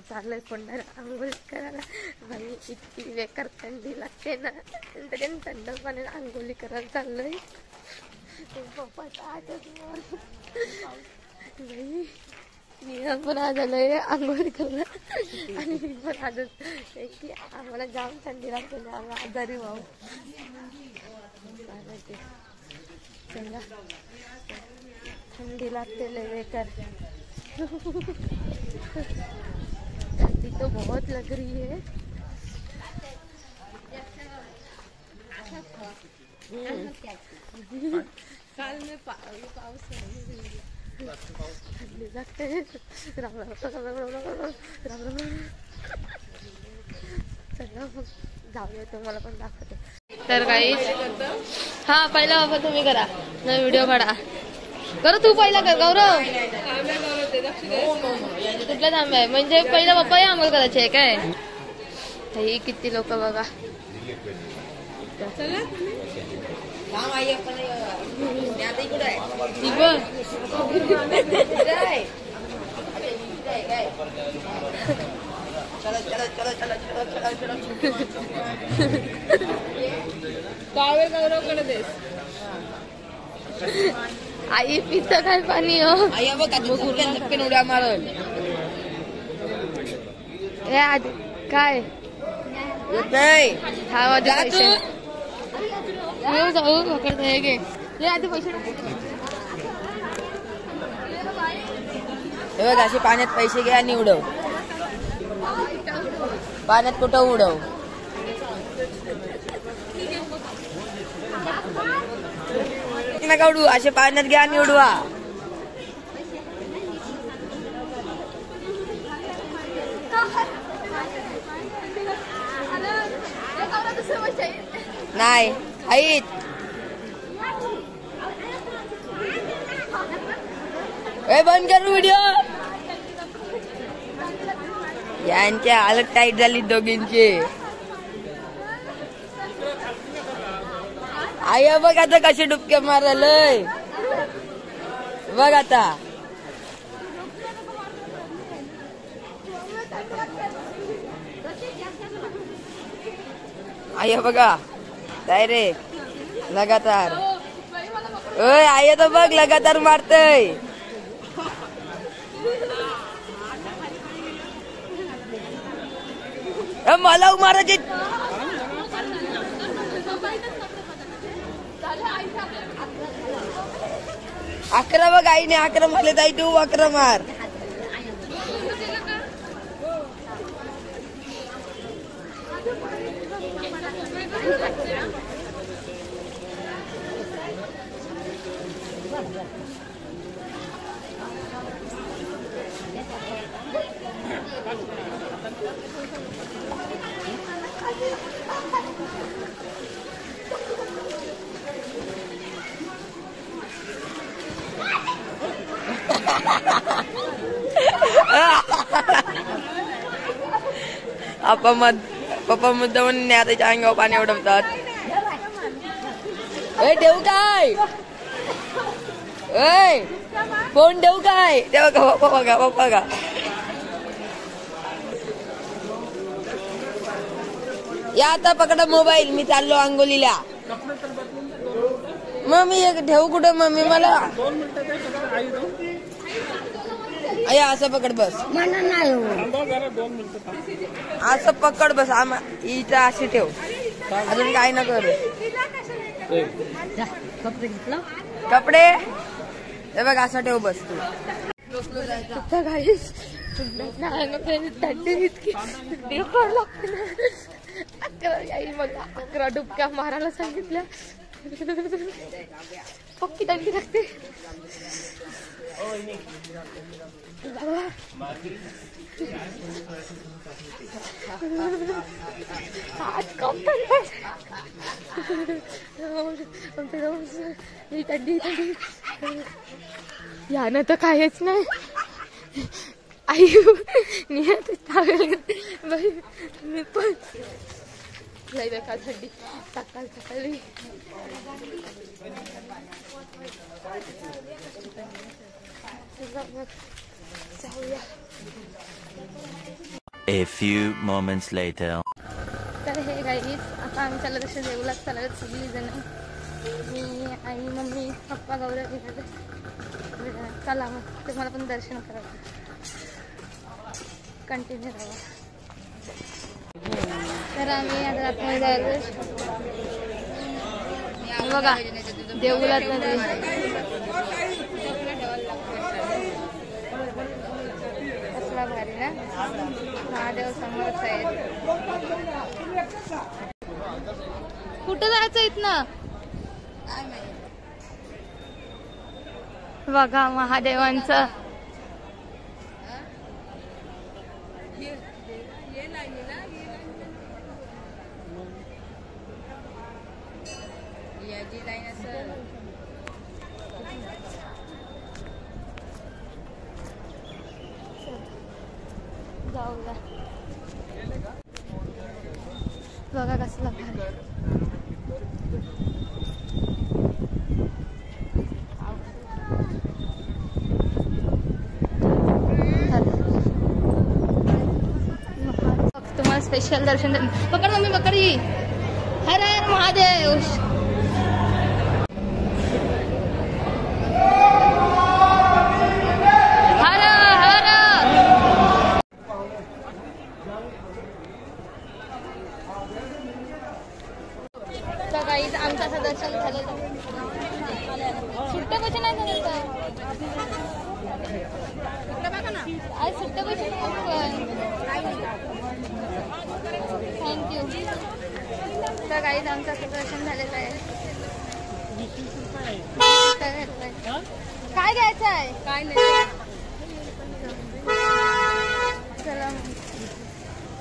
चाललंय पंढर आंघोळ करायला. बाई इतकी बेकार थंडी लागते ना, तरी थंड पाण्याने आंघोळी करायला चाललोय. पप्पाचा आजच बाई मी पण आज आलोय आंघोळ करायला आणि मी पण आजच की आम्हाला जाम थंडी लागते ना, आम्ही आजारी व्हावं. चला ठंडी लागते लय बेकार. ठंडी तो बहुत लग रही है. काल में पाऊस ठंडी लागते. राम राम राम राम राम राम राम. चला मग जाऊया, तुम्हाला पण दाखवते. तर काही हा पहिला बाबा तुम्ही करा ना, व्हिडिओ काढा. करू तू पहिला कर गौरव. कुठला थांबे आहे म्हणजे पहिला पप्पा आंघोळ करायचे आहे काय. ही किती लोक बघा. आई पित काय पाणी हो. आई बघ उड्या मारल काय हा माझे पैसे जाऊ पकडते गे. आधी पैसे बघ असे पाण्यात पैसे घ्या आणि उडव. पाण्यात कुठं उडव. नका उडू, असे पाण्यात घ्या आणि उडवा. नाही ऐक बंद कर व्हिडिओ. यांची हालत टाईट झाली दोघींची. आई बघ आता कशी डुबक्या मारायलय बघ आता. आई बघा डायरेक्ट लगातार. ओय आई तर बघ लगातार मारतय. मला मारायचे. अकरा बघ आईने 11 मारले. ताई तू 11 मार. पप्पा मुद्दा म्हणून त्याच्या अंगावर पाणी उडवतात. ठेवू काय फोन ठेवू काय. तेव्हा का पप्पा का या आता पकडा मोबाईल. मी चाललो अंघोलीला. मग मी ठेवू कुठं मम्मी मला. अया असं पकड बस. असं पकड बस. इथं अशी ठेव. अजून काय न करू. कपडे हे बघ असं ठेव बस तू. थंडी इतकी आई मग 11 डुबक्या मारायला सांगितल्या. पक्की थंडी लागते. आज कम थंडी यानं तर काहीच नाही. आई मी पण लई बेकार थंडी. सकाळी जाऊया. A few moments later. तर हे गाईज आता आम्ही चालत असे देऊलात चालत सगळी जण, मी आई मम्मी पप्पा गौरव निघाले. चला मग तुम्हाला पण दर्शन करावं, कंटिन्यू राहावं. तर आम्ही आता आतमध्ये जायचं बघा देऊलात मध्ये. कसला भारी ना, महादेव समोरच आहे. कुठं जायचं इथनं? बघा महादेवांचं. जाऊया बघा कसला भारी. तुम्हाला स्पेशल दर्शन पकड मम्मी पकडी. हर हर महादेव. हर हर. तर काही आमचं असं दर्शन झालं. सुट्ट्या पैसे नाही झालं का आज? सुट्ट्या पैसे नाही पण थँक्यू. तर काही आमचं असं दर्शन झालेलं आहे. काय घ्यायचं आहे? काय नाही. चला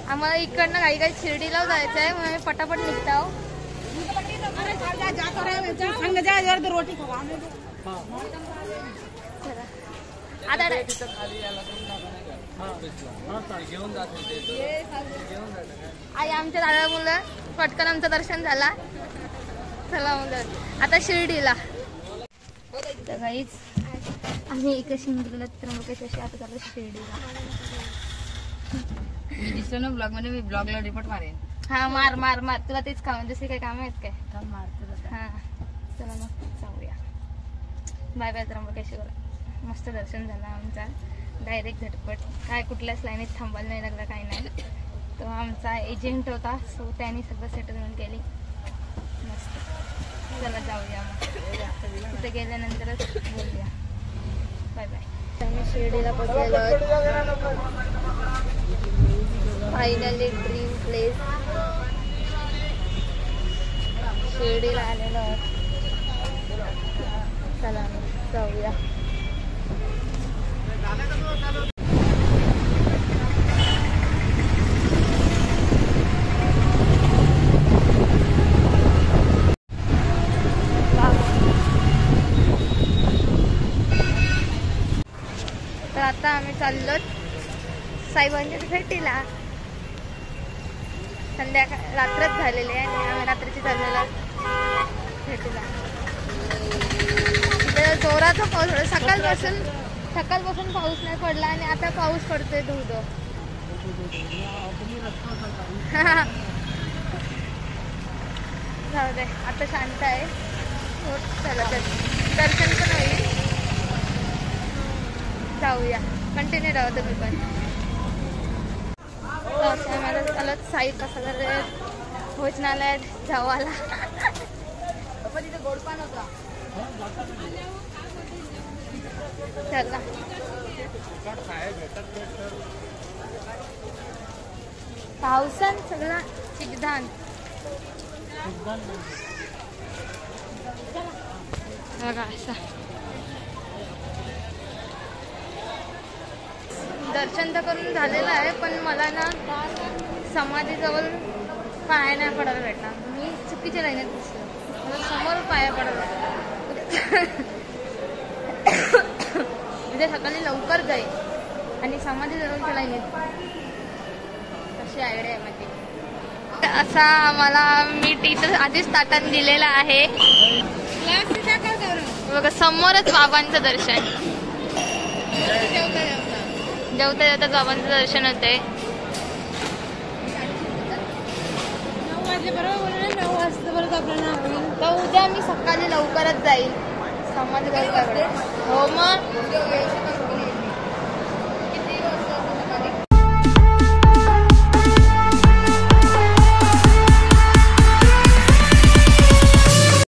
आम्हाला इकडनं काही काही शिर्डीला जायचं आहे, म्हणून आम्ही पटापट निघतो आहोत. आता आई आमच्या दादा मुलं पटकन आमचं दर्शन झाला. चला मुलं आता शिर्डीला. तर काहीच आम्ही एकशी निघलेलो त्र्यंबकेश्वरशी, आता चालू शिर्डीला. मी दिसतो ना ब्लॉग मध्ये, मी ब्लॉगला रिपोर्ट मारेन. हा मार मार मार, तुला तेच काम दुसरी काही काम आहेत काय? मारतो. हा चला मग जाऊया. Bye bye Trimbakeshwar. मस्त दर्शन झालं आमचा, डायरेक्ट झटपट. काय कुठल्याच लाईनीत थांबायला नाही लागला, काही नाही. तो आमचा एजंट होता, सो त्यांनी सगळं सेटलमेंट केली मस्त. चला जाऊया मग, तिथे गेल्यानंतरच बोलूया. Bye bye. आम्ही शिर्डीला पोहोचलेलो, फायनली ड्रीम प्लेस शिर्डीला आलेलो आहोत. चला जाऊया. तर आता आम्ही चाललो साईबाबांच्या भेटीला. संध्याकाळ रात्रच झालेली आहे आणि आम्ही रात्रीची चाललेलो भेटीला. जोराचा पाऊस, सकाळपासून पाऊस नाही पडला आणि आता पाऊस पडतोय धुधो. जाऊ दे आता शांत आहे. चला दर्शन पण होईल. जाऊया, कंटिन्यू राहू तुम्ही पण. मला चालत साई प्रसाद भोजनालयात जावाला. तिथे गोडपान होता. चला पावसान सगळा चिकदान. बघा असा दर्शन तर करून झालेलं आहे, पण मला ना समाधीजवळ पाया नाही पडायला भेटला. मी चुकीच्या लाईनीत दिसलो, मला समोर पाया पडायला म्हणजे सकाळी लवकर जाईल आणि समाधीजवळच्या लाईनीत. कशी आयडिया आहे माझी. असा आम्हाला मीठ इथं आधीच ताटात दिलेला आहे. बघा समोरच बाबांचं दर्शन. जेवता जेवता बाबांचं दर्शन होतंय. बरोबर बोलले 9 वाजता परत आपल्याला तर उद्या मी सकाळी लवकरच जाईल समाज गौरवाकडे. हो मग